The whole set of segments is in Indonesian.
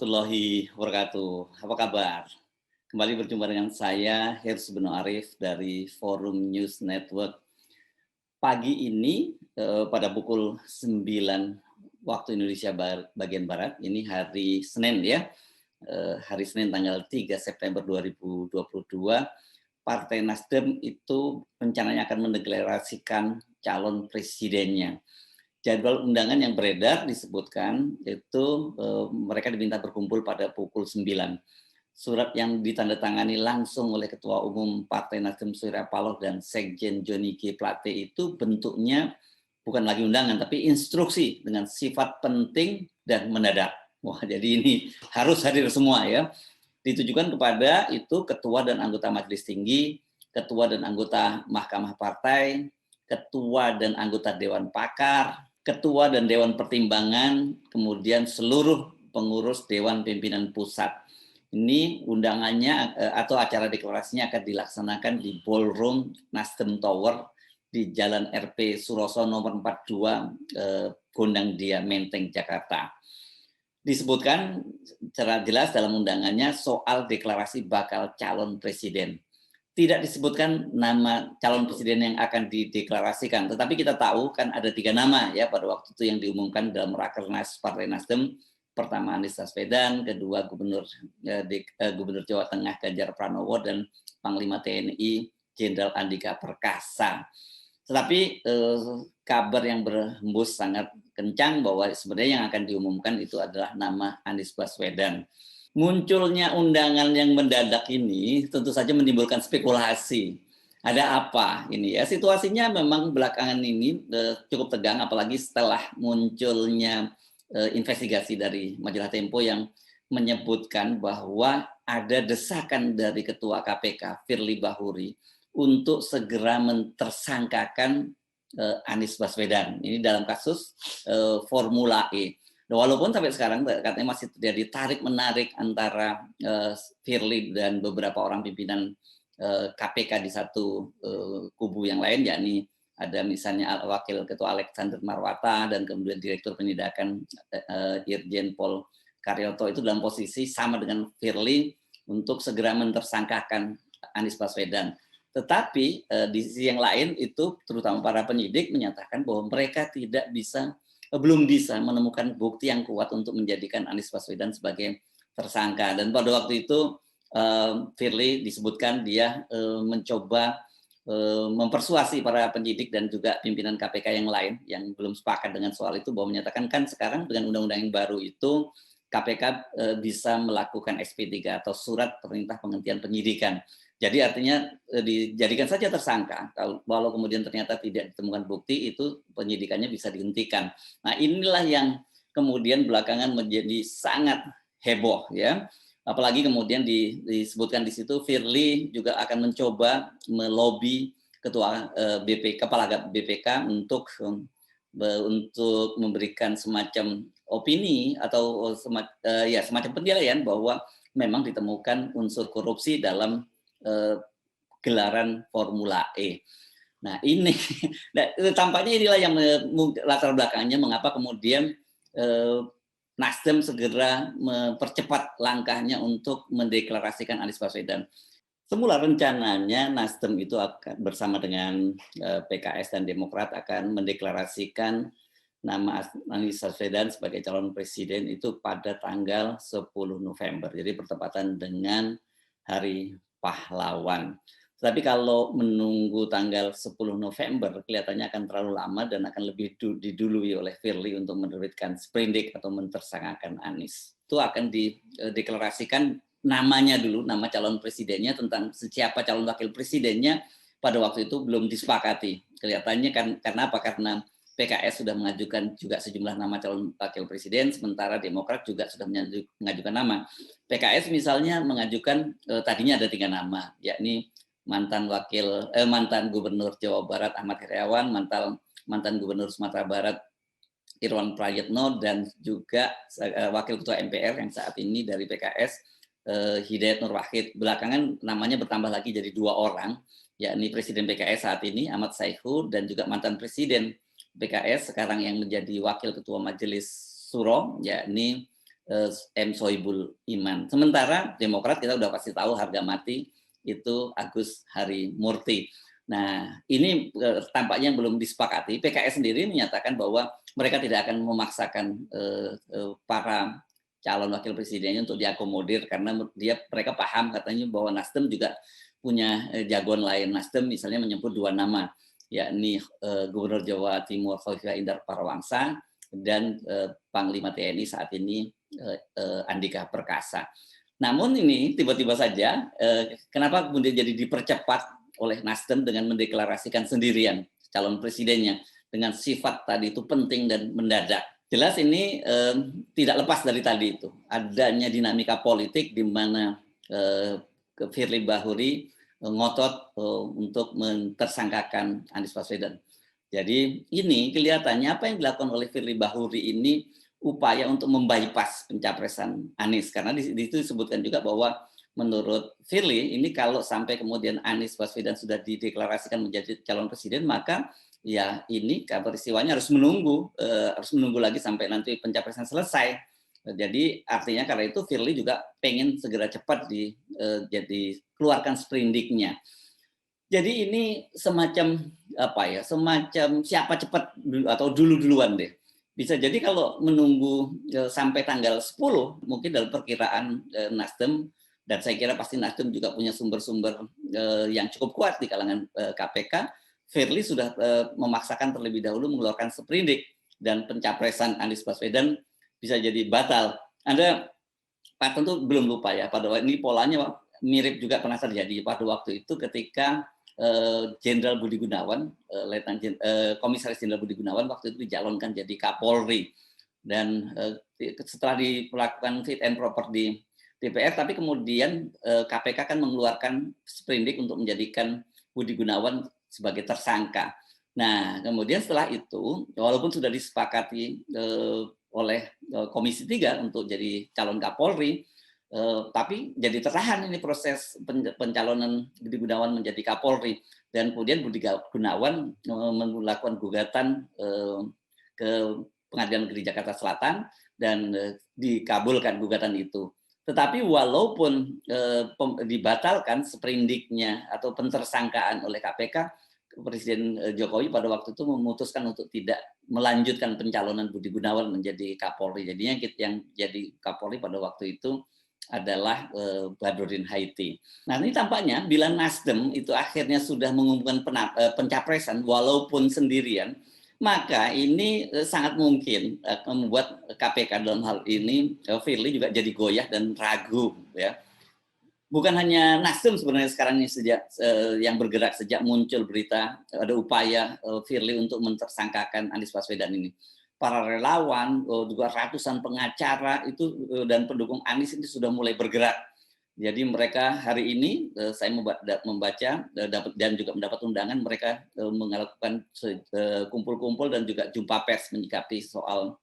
warahmatullahi wabarakatuh. Apa kabar? Kembali berjumpa dengan saya, Hirs bin Arif dari Forum News Network. Pagi ini pada pukul 9 waktu Indonesia bagian Barat, ini hari Senin ya, hari Senin tanggal 3 September 2022, Partai Nasdem itu rencananya akan mendeklarasikan calon presidennya. Jadwal undangan yang beredar disebutkan itu mereka diminta berkumpul pada pukul 9. Surat yang ditandatangani langsung oleh Ketua Umum Partai Nasdem Surya Paloh dan Sekjen Joni G. Plate itu bentuknya bukan lagi undangan, tapi instruksi dengan sifat penting dan mendadak. Wah, jadi ini harus hadir semua ya. Ditujukan kepada itu Ketua dan anggota Majelis Tinggi, Ketua dan anggota Mahkamah Partai, Ketua dan anggota Dewan Pakar, Ketua dan Dewan Pertimbangan, kemudian seluruh pengurus Dewan Pimpinan Pusat. Ini undangannya atau acara deklarasinya akan dilaksanakan di Ballroom Nasdem Tower di Jalan RP Suroso nomor 42, Gondang Dia, Menteng, Jakarta. Disebutkan secara jelas dalam undangannya soal deklarasi bakal calon presiden. Tidak disebutkan nama calon presiden yang akan dideklarasikan, tetapi kita tahu kan ada 3 nama ya pada waktu itu yang diumumkan dalam Rakernas Partai Nasdem. Pertama Anies Baswedan, kedua Gubernur Jawa Tengah Ganjar Pranowo, dan Panglima TNI Jenderal Andika Perkasa. Tetapi kabar yang berhembus sangat kencang bahwa sebenarnya yang akan diumumkan itu adalah nama Anies Baswedan. Munculnya undangan yang mendadak ini tentu saja menimbulkan spekulasi. Ada apa ini ya? Situasinya memang belakangan ini cukup tegang, apalagi setelah munculnya investigasi dari majalah Tempo yang menyebutkan bahwa ada desakan dari Ketua KPK Firly Bahuri untuk segera mentersangkakan Anies Baswedan. Ini dalam kasus Formula E. Walaupun sampai sekarang katanya masih terjadi tarik-menarik antara Firly dan beberapa orang pimpinan KPK di satu kubu yang lain, yakni ada misalnya Wakil Ketua Alexander Marwata dan kemudian Direktur Penindakan Irjen Pol Karyoto itu dalam posisi sama dengan Firly untuk segera mentersangkakan Anies Baswedan. Tetapi di sisi yang lain itu terutama para penyidik menyatakan bahwa mereka belum bisa menemukan bukti yang kuat untuk menjadikan Anies Baswedan sebagai tersangka. Dan pada waktu itu Firly disebutkan dia mencoba mempersuasi para penyidik dan juga pimpinan KPK yang lain yang belum sepakat dengan soal itu, bahwa menyatakan kan sekarang dengan undang-undang yang baru itu KPK bisa melakukan SP3 atau surat perintah penghentian penyidikan. Jadi artinya dijadikan saja tersangka, walau kemudian ternyata tidak ditemukan bukti, itu penyidikannya bisa dihentikan. Nah inilah yang kemudian belakangan menjadi sangat heboh ya. Apalagi kemudian disebutkan di situ Firly juga akan mencoba melobi ketua kepala BPK untuk memberikan semacam opini atau semacam penilaian bahwa memang ditemukan unsur korupsi dalam gelaran Formula E. Nah ini tampaknya inilah yang latar belakangnya mengapa kemudian Nasdem segera mempercepat langkahnya untuk mendeklarasikan Anies Baswedan. Semula rencananya Nasdem itu akan bersama dengan PKS dan Demokrat akan mendeklarasikan nama Anies Baswedan sebagai calon presiden itu pada tanggal 10 November. Jadi bertepatan dengan Hari Pahlawan. Tapi kalau menunggu tanggal 10 November kelihatannya akan terlalu lama dan akan lebih didului oleh Firly untuk menerbitkan sprindik atau mentersangkakan Anies. Itu akan dideklarasikan namanya dulu, nama calon presidennya, tentang siapa calon wakil presidennya pada waktu itu belum disepakati. Kelihatannya kan karena apa? Karena PKS sudah mengajukan juga sejumlah nama calon wakil presiden, sementara Demokrat juga sudah mengajukan nama. PKS misalnya mengajukan tadinya ada 3 nama, yakni mantan Gubernur Jawa Barat Ahmad Heriawan, mantan Gubernur Sumatera Barat Irwan Prayitno, dan juga Wakil Ketua MPR yang saat ini dari PKS Hidayat Nur Wahid. Belakangan namanya bertambah lagi jadi 2 orang, yakni Presiden PKS saat ini Ahmad Saihu dan juga mantan Presiden PKS sekarang yang menjadi Wakil Ketua Majelis Suro, yakni M. Sohibul Iman. Sementara Demokrat kita udah pasti tahu harga mati itu Agus Harimurti. Nah, ini tampaknya belum disepakati. PKS sendiri menyatakan bahwa mereka tidak akan memaksakan para calon wakil presidennya untuk diakomodir karena mereka paham katanya bahwa Nasdem juga punya jagoan lain. Nasdem misalnya menyebut 2 nama, yakni Gubernur Jawa Timur Khofifah Indar Parawansa dan Panglima TNI saat ini Andika Perkasa. Namun ini tiba-tiba saja kenapa kemudian jadi dipercepat oleh Nasdem dengan mendeklarasikan sendirian calon presidennya dengan sifat tadi itu penting dan mendadak. Jelas ini tidak lepas dari tadi itu adanya dinamika politik di mana Firly Bahuri ngotot untuk mentersangkakan Anies Baswedan. Jadi ini kelihatannya apa yang dilakukan oleh Firly Bahuri ini upaya untuk membypass pencapresan Anies, karena di situ disebutkan juga bahwa menurut Firly ini kalau sampai kemudian Anies Baswedan sudah dideklarasikan menjadi calon presiden, maka ya ini peristiwanya harus menunggu lagi sampai nanti pencapresan selesai. Jadi artinya karena itu Firly juga pengen segera cepat jadi keluarkan sprindiknya. Jadi ini semacam apa ya, semacam siapa cepat atau duluan deh. Bisa jadi kalau menunggu sampai tanggal 10, mungkin dalam perkiraan Nasdem, dan saya kira pasti Nasdem juga punya sumber-sumber yang cukup kuat di kalangan KPK, Firly sudah memaksakan terlebih dahulu mengeluarkan sprindik dan pencapresan Anies Baswedan bisa jadi batal. Anda tentu belum lupa ya, pada waktu ini polanya mirip juga pernah terjadi pada waktu itu ketika Jenderal Budi Gunawan, Komisaris Jenderal Budi Gunawan waktu itu dicalonkan jadi Kapolri, dan setelah dilakukan fit and proper di DPR, tapi kemudian KPK kan mengeluarkan sprindik untuk menjadikan Budi Gunawan sebagai tersangka. Nah, kemudian setelah itu, walaupun sudah disepakati oleh Komisi 3 untuk jadi calon Kapolri, tapi jadi tertahan ini proses pencalonan Budi Gunawan menjadi Kapolri, dan kemudian Budi Gunawan melakukan gugatan ke Pengadilan Negeri Jakarta Selatan dan dikabulkan gugatan itu. Tetapi walaupun dibatalkan sprindiknya atau pentersangkaan oleh KPK, Presiden Jokowi pada waktu itu memutuskan untuk tidak melanjutkan pencalonan Budi Gunawan menjadi Kapolri. Jadinya yang jadi Kapolri pada waktu itu adalah Badrodin Haiti. Nah, ini tampaknya bila Nasdem itu akhirnya sudah mengumumkan pencapresan walaupun sendirian, maka ini sangat mungkin membuat KPK dalam hal ini Firly juga jadi goyah dan ragu ya. Bukan hanya Nasdem sebenarnya sekarang ini yang bergerak sejak muncul berita ada upaya Firly untuk mentersangkakan Anies Baswedan ini. Para relawan, juga ratusan pengacara itu dan pendukung Anies ini sudah mulai bergerak. Jadi mereka hari ini saya membaca dan juga mendapat undangan, mereka melakukan kumpul-kumpul dan juga jumpa pers menyikapi soal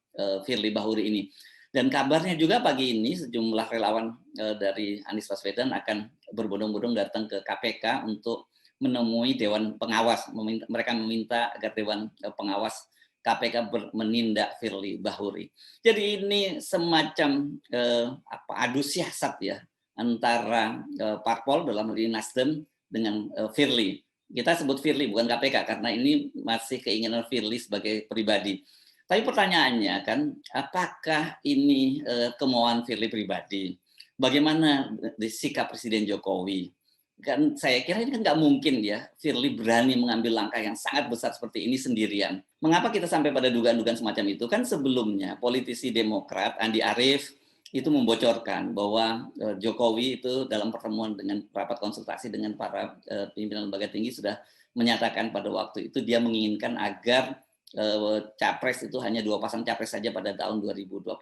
Firly Bahuri ini. Dan kabarnya juga pagi ini sejumlah relawan dari Anies Baswedan akan berbondong-bondong datang ke KPK untuk menemui Dewan Pengawas. Mereka meminta agar Dewan Pengawas KPK menindak Firly Bahuri. Jadi ini semacam adu siasat ya antara parpol dalam hal ini Nasdem dengan Firly. Kita sebut Firly bukan KPK karena ini masih keinginan Firly sebagai pribadi. Tapi pertanyaannya kan, apakah ini kemauan Firly pribadi? Bagaimana sikap Presiden Jokowi? Kan saya kira ini kan nggak mungkin ya Firly berani mengambil langkah yang sangat besar seperti ini sendirian. Mengapa kita sampai pada dugaan-dugaan semacam itu? Kan sebelumnya politisi Demokrat Andi Arief itu membocorkan bahwa Jokowi itu dalam pertemuan dengan rapat konsultasi dengan para pimpinan lembaga tinggi sudah menyatakan pada waktu itu dia menginginkan agar capres itu hanya 2 pasang capres saja pada tahun 2024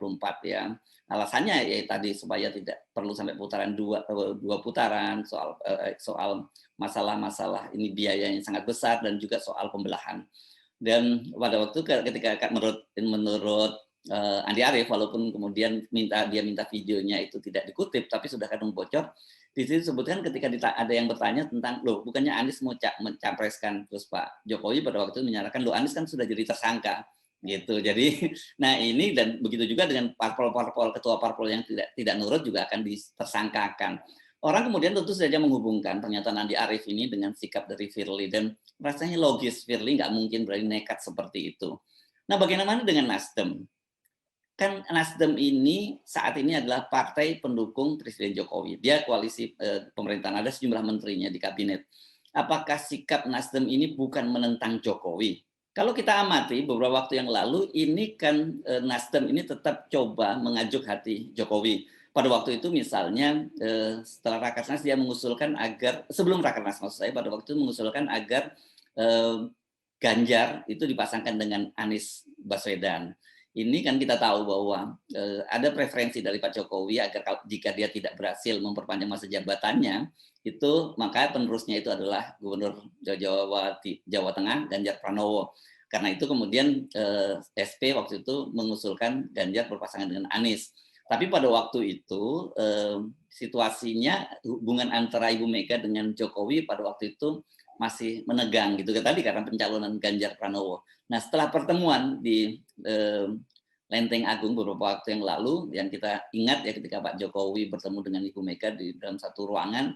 ya. Alasannya ya tadi supaya tidak perlu sampai putaran dua putaran, soal masalah-masalah ini biayanya sangat besar dan juga soal pembelahan. Dan pada waktu ketika menurut Andi Arief, walaupun kemudian dia minta videonya itu tidak dikutip tapi sudah kadung bocor, di situ disebutkan ketika ada yang bertanya tentang loh bukannya Anies mau mencapreskan, terus Pak Jokowi pada waktu itu menyatakan loh Anies kan sudah jadi tersangka gitu. Jadi, nah ini dan begitu juga dengan parpol-parpol, ketua parpol yang tidak nurut juga akan ditersangkakan. Orang kemudian tentu saja menghubungkan pernyataan Andi Arief ini dengan sikap dari Firly dan rasanya logis Firly nggak mungkin berani nekat seperti itu. Nah, bagaimana dengan Nasdem? Kan Nasdem ini saat ini adalah partai pendukung Presiden Jokowi. Dia koalisi pemerintahan, ada sejumlah menterinya di kabinet. Apakah sikap Nasdem ini bukan menentang Jokowi? Kalau kita amati beberapa waktu yang lalu, ini kan Nasdem ini tetap coba mengajuk hati Jokowi. Pada waktu itu misalnya setelah Rakernas dia mengusulkan agar, sebelum Rakernas maksud saya, pada waktu itu mengusulkan agar Ganjar itu dipasangkan dengan Anies Baswedan. Ini kan kita tahu bahwa ada preferensi dari Pak Jokowi agar jika dia tidak berhasil memperpanjang masa jabatannya, itu maka penerusnya itu adalah Gubernur Jawa Tengah Ganjar Pranowo. Karena itu kemudian SP waktu itu mengusulkan Ganjar berpasangan dengan Anies. Tapi pada waktu itu situasinya hubungan antara Ibu Mega dengan Jokowi pada waktu itu masih menegang gitu tadi karena pencalonan Ganjar Pranowo. Nah, setelah pertemuan di Lenteng Agung beberapa waktu yang lalu, yang kita ingat ya ketika Pak Jokowi bertemu dengan Ibu Mega di dalam satu ruangan,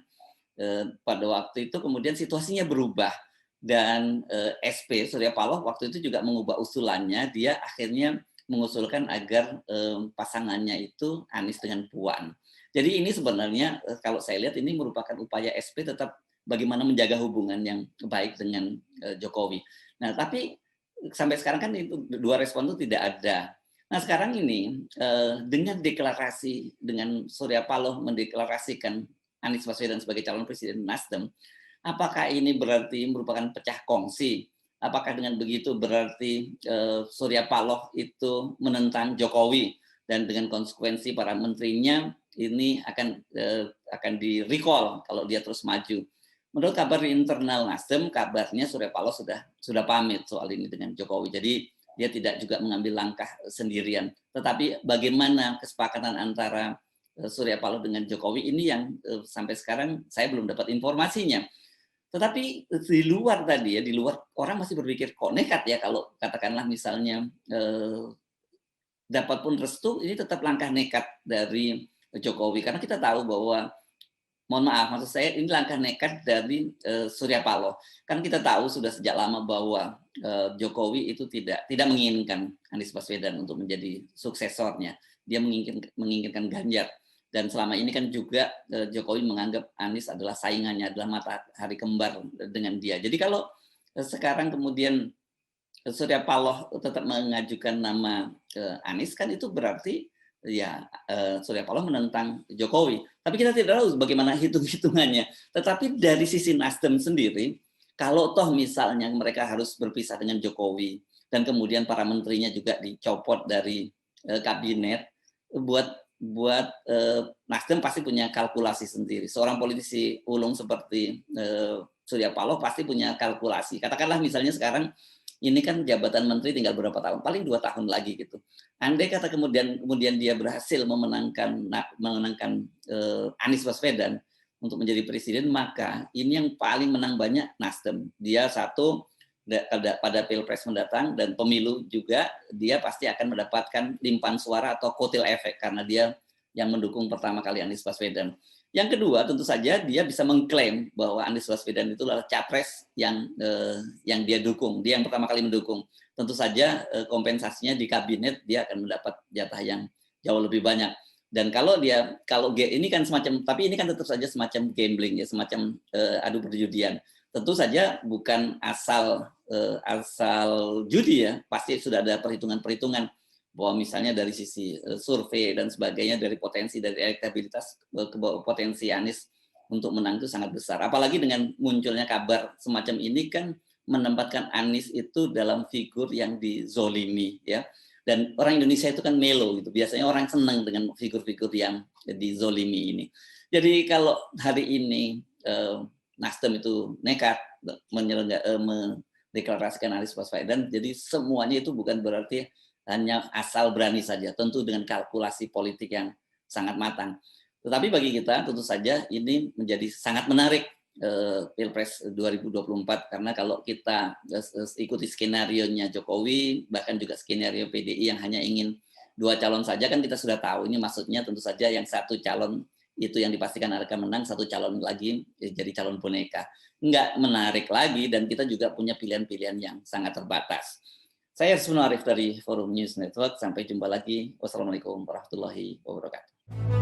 pada waktu itu kemudian situasinya berubah dan SP Surya Paloh waktu itu juga mengubah usulannya, dia akhirnya mengusulkan agar pasangannya itu Anies dengan Puan. Jadi ini sebenarnya kalau saya lihat ini merupakan upaya SP tetap bagaimana menjaga hubungan yang baik dengan Jokowi. Nah, tapi sampai sekarang kan itu dua respon itu tidak ada. Nah, sekarang ini dengan deklarasi dengan Surya Paloh mendeklarasikan Anies Baswedan sebagai calon presiden Nasdem, apakah ini berarti merupakan pecah kongsi? Apakah dengan begitu berarti Surya Paloh itu menentang Jokowi dan dengan konsekuensi para menterinya ini akan di-recall kalau dia terus maju? Menurut kabar di internal Nasdem, kabarnya Surya Paloh sudah pamit soal ini dengan Jokowi. Jadi dia tidak juga mengambil langkah sendirian. Tetapi bagaimana kesepakatan antara Surya Paloh dengan Jokowi ini yang sampai sekarang saya belum dapat informasinya. Tetapi di luar tadi ya, di luar orang masih berpikir kok nekat ya kalau katakanlah misalnya dapat pun restu, ini tetap langkah nekat dari Jokowi. Karena kita tahu bahwa mohon maaf, maksud saya ini langkah nekat dari Surya Paloh. Kan kita tahu sudah sejak lama bahwa Jokowi itu tidak menginginkan Anies Baswedan untuk menjadi suksesornya. Dia menginginkan Ganjar. Dan selama ini kan juga Jokowi menganggap Anies adalah saingannya, adalah matahari kembar dengan dia. Jadi kalau sekarang kemudian Surya Paloh tetap mengajukan nama Anies, kan itu berarti ya Surya Paloh menentang Jokowi. Tapi kita tidak tahu bagaimana hitung-hitungannya. Tetapi dari sisi Nasdem sendiri, kalau toh misalnya mereka harus berpisah dengan Jokowi dan kemudian para menterinya juga dicopot dari kabinet, buat Nasdem pasti punya kalkulasi sendiri. Seorang politisi ulung seperti Surya Paloh pasti punya kalkulasi. Katakanlah misalnya sekarang ini kan jabatan menteri tinggal berapa tahun, paling 2 tahun lagi gitu. Andai kata kemudian dia berhasil memenangkan Anies Baswedan untuk menjadi presiden, maka ini yang paling menang banyak Nasdem. Dia satu pada pilpres mendatang dan pemilu juga dia pasti akan mendapatkan limpahan suara atau kotil efek karena dia yang mendukung pertama kali Anies Baswedan. Yang kedua, tentu saja dia bisa mengklaim bahwa Anies Baswedan itu adalah capres yang dia dukung, dia yang pertama kali mendukung. Tentu saja kompensasinya di kabinet dia akan mendapat jatah yang jauh lebih banyak. Dan kalau ini kan semacam, tapi ini kan tetap saja semacam gambling ya, semacam adu perjudian. Tentu saja bukan asal judi ya, pasti sudah ada perhitungan-perhitungan bahwa misalnya dari sisi survei dan sebagainya, dari potensi dari elektabilitas potensi Anies untuk menang itu sangat besar. Apalagi dengan munculnya kabar semacam ini kan menempatkan Anies itu dalam figur yang dizolimi ya. Dan orang Indonesia itu kan melo gitu. Biasanya orang senang dengan figur-figur yang dizolimi ini. Jadi kalau hari ini Nasdem itu nekat mendeklarasikan Anies Baswedan, jadi semuanya itu bukan berarti hanya asal berani saja, tentu dengan kalkulasi politik yang sangat matang. Tetapi bagi kita tentu saja ini menjadi sangat menarik Pilpres 2024 karena kalau kita ikuti skenario-nya Jokowi bahkan juga skenario PDI yang hanya ingin 2 calon saja kan kita sudah tahu ini maksudnya tentu saja yang satu calon itu yang dipastikan akan menang, satu calon lagi jadi calon boneka. Nggak menarik lagi dan kita juga punya pilihan-pilihan yang sangat terbatas. Saya Yusuf Arif dari Forum News Network. Sampai jumpa lagi. Wassalamualaikum warahmatullahi wabarakatuh.